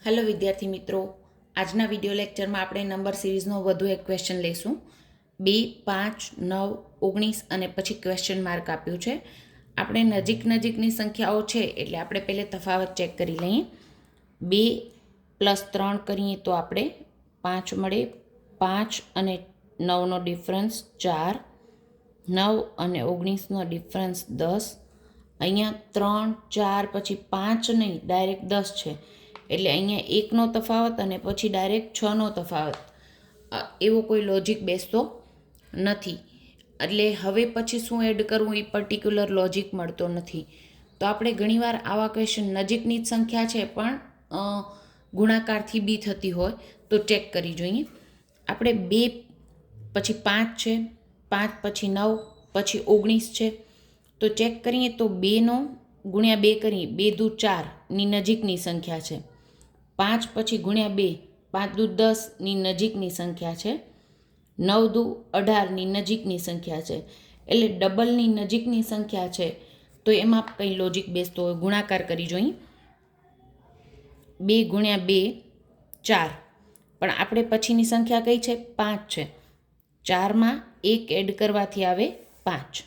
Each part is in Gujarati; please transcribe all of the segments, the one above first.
હેલો વિદ્યાર્થી મિત્રો, આજના વિડીયો લેક્ચરમાં આપણે નંબર સિરીઝનો વધુ એક ક્વેશ્ચન લઈશું. 2, 5, 9, 19 અને પછી ક્વેશ્ચન માર્ક આપ્યું છે. આપણે નજીકની સંખ્યાઓ છે એટલે આપણે પહેલે તફાવત ચેક કરી લઈએ. 2 + 3 કરીએ તો આપણે 5 મળે. 5 અને 9નો ડિફરન્સ 4, 9 અને 19નો ડિફરન્સ 10. અહીંયા 3, 4 પછી 5 નહીં, ડાયરેક્ટ 10 છે. એટલે અહીંયા 1નો તફાવત અને પછી ડાયરેક્ટ 6નો તફાવત. એવો કોઈ લોજિક બેસતો નથી. એટલે હવે પછી શું એડ કરવું એ પર્ટિક્યુલર લોજિક મળતો નથી. તો આપણે ઘણીવાર આવા ક્વેશ્ચન નજીકની જ સંખ્યા છે પણ ગુણાકારથી બી થતી હોય તો ચેક કરી જોઈએ. આપણે 2 પછી 5 છે, 5 પછી 9 પછી 19 છે. તો ચેક કરીએ તો 2નો ગુણ્યા 2 કરીએ, 2 દુ 4 ની નજીકની સંખ્યા છે. 5 પછી ગુણ્યા 2, 5 દુ 10 ની નજીકની સંખ્યા છે. 9 દુ 18 ની નજીકની સંખ્યા છે. એટલે ડબલની નજીકની સંખ્યા છે તો એમાં કંઈ લોજિક બેસતો હોય. ગુણાકાર કરી જોઈએ. 2 ગુણ્યા 2 4, પણ આપણે પછીની સંખ્યા કઈ છે? 5 છે. 4માં 1 એડ કરવાથી આવે 5.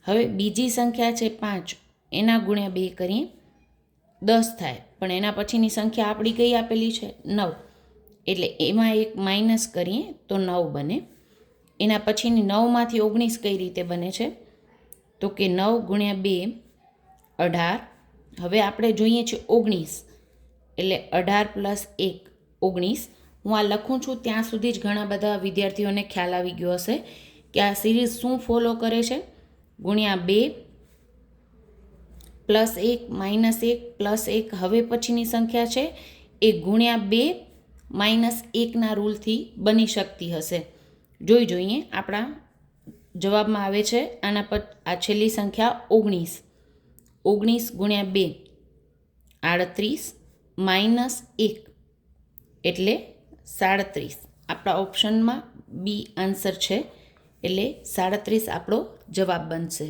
હવે બીજી સંખ્યા છે 5, એના ગુણ્યા 2 કરીએ 10 થાય, પણ એના પછીની સંખ્યા આપણી કઈ આપેલી છે? 9. એટલે એમાં એક માઇનસ કરીએ તો 9 બને. એના પછીની 9માંથી 19 કઈ રીતે બને છે? તો કે 9 ગુણ્યા 2 18. હવે આપણે જોઈએ છે 19, એટલે 18 + 1 19. હું આ લખું છું ત્યાં સુધી જ ઘણા બધા વિદ્યાર્થીઓને ખ્યાલ આવી ગયો હશે કે આ સિરીઝ શું ફોલો કરે છે. ગુણ્યા 2 +1 -1 +1. હવે પછીની સંખ્યા છે એ ગુણ્યા 2 -1ના રૂલથી બની શકતી હશે. જોઈએ આપણા જવાબમાં આવે છે આના પર આ છેલ્લી સંખ્યા 19. 19 ગુણ્યા 2 38 -1 એટલે 37. આપણા ઓપ્શનમાં બી આન્સર છે, એટલે 37 આપણો જવાબ બનશે.